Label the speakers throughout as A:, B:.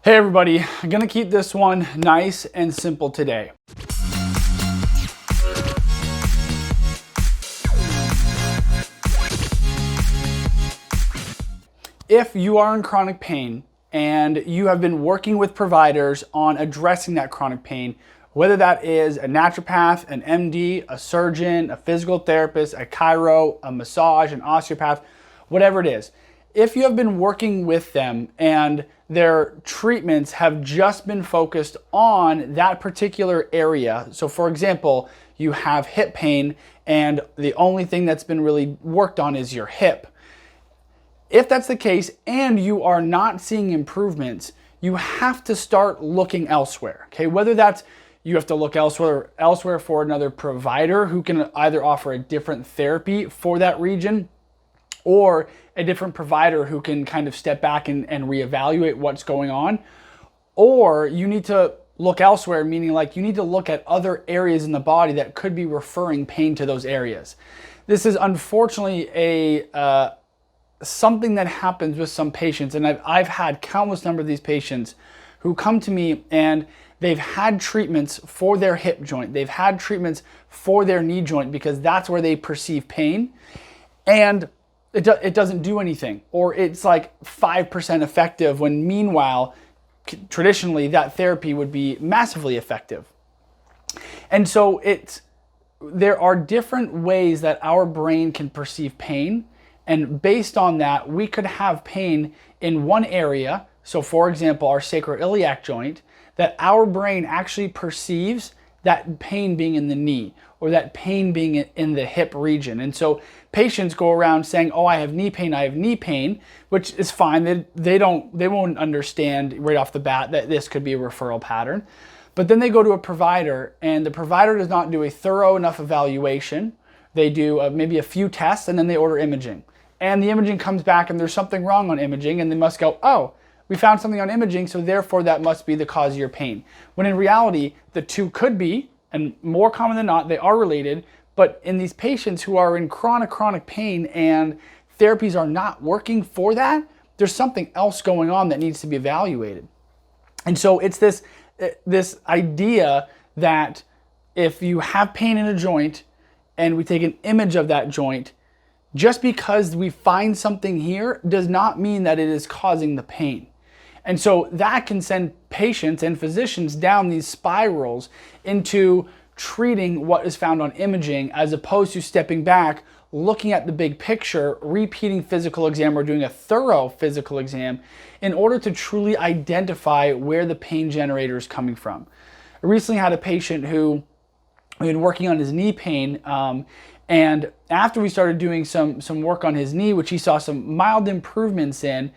A: Hey everybody, I'm gonna keep this one nice and simple today. If you are in chronic pain and you have been working with providers on addressing that chronic pain, whether that is a naturopath, an MD, a surgeon, a physical therapist, a chiro, a massage, an osteopath, whatever it is, if you have been working with them and their treatments have just been focused on that particular area, so for example, you have hip pain and the only thing that's been really worked on is your hip. If that's the case and you are not seeing improvements, you have to start looking elsewhere, okay? Whether that's you have to look elsewhere for another provider who can either offer a different therapy for that region or a different provider who can kind of step back and reevaluate what's going on. Or you need to look elsewhere, meaning like you need to look at other areas in the body that could be referring pain to those areas. This is unfortunately something that happens with some patients, and I've had countless number of these patients who come to me and they've had treatments for their hip joint, they've had treatments for their knee joint because that's where they perceive pain, and it doesn't do anything, or it's like 5% effective when meanwhile, traditionally that therapy would be massively effective. And so there are different ways that our brain can perceive pain, and based on that, we could have pain in one area. So for example, our sacroiliac joint, that our brain actually perceives that pain being in the knee or that pain being in the hip region. And so patients go around saying, oh, I have knee pain, which is fine. They won't understand right off the bat that this could be a referral pattern. But then they go to a provider and the provider does not do a thorough enough evaluation. They do maybe a few tests and then they order imaging. And the imaging comes back and there's something wrong on imaging and they must go, oh, we found something on imaging, so therefore that must be the cause of your pain. When in reality, the two could be, and more common than not, they are related, but in these patients who are in chronic pain and therapies are not working for that, there's something else going on that needs to be evaluated. And so it's this idea that if you have pain in a joint and we take an image of that joint, just because we find something here does not mean that it is causing the pain. And so that can send patients and physicians down these spirals into treating what is found on imaging as opposed to stepping back, looking at the big picture, repeating physical exam or doing a thorough physical exam in order to truly identify where the pain generator is coming from. I recently had a patient who had been working on his knee pain, and after we started doing some work on his knee, which he saw some mild improvements in,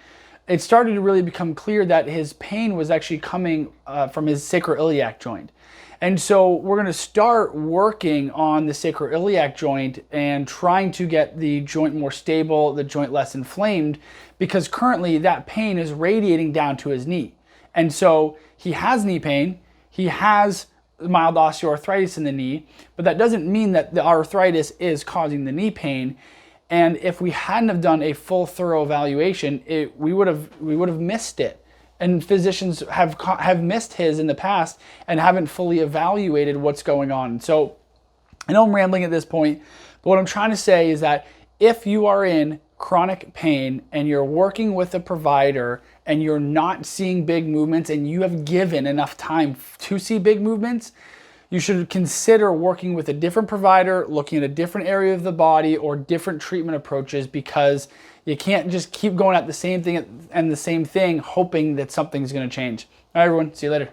A: it started to really become clear that his pain was actually coming from his sacroiliac joint. And so we're going to start working on the sacroiliac joint and trying to get the joint more stable, the joint less inflamed, because currently that pain is radiating down to his knee. And so he has knee pain, he has mild osteoarthritis in the knee, but that doesn't mean that the arthritis is causing the knee pain. And if we hadn't have done a full thorough evaluation, we would have missed it. And physicians have missed his in the past and haven't fully evaluated what's going on. So I know I'm rambling at this point, but what I'm trying to say is that if you are in chronic pain and you're working with a provider and you're not seeing big movements and you have given enough time to see big movements, you should consider working with a different provider, looking at a different area of the body or different treatment approaches, because you can't just keep going at the same thing and the same thing hoping that something's going to change. All right, everyone, see you later.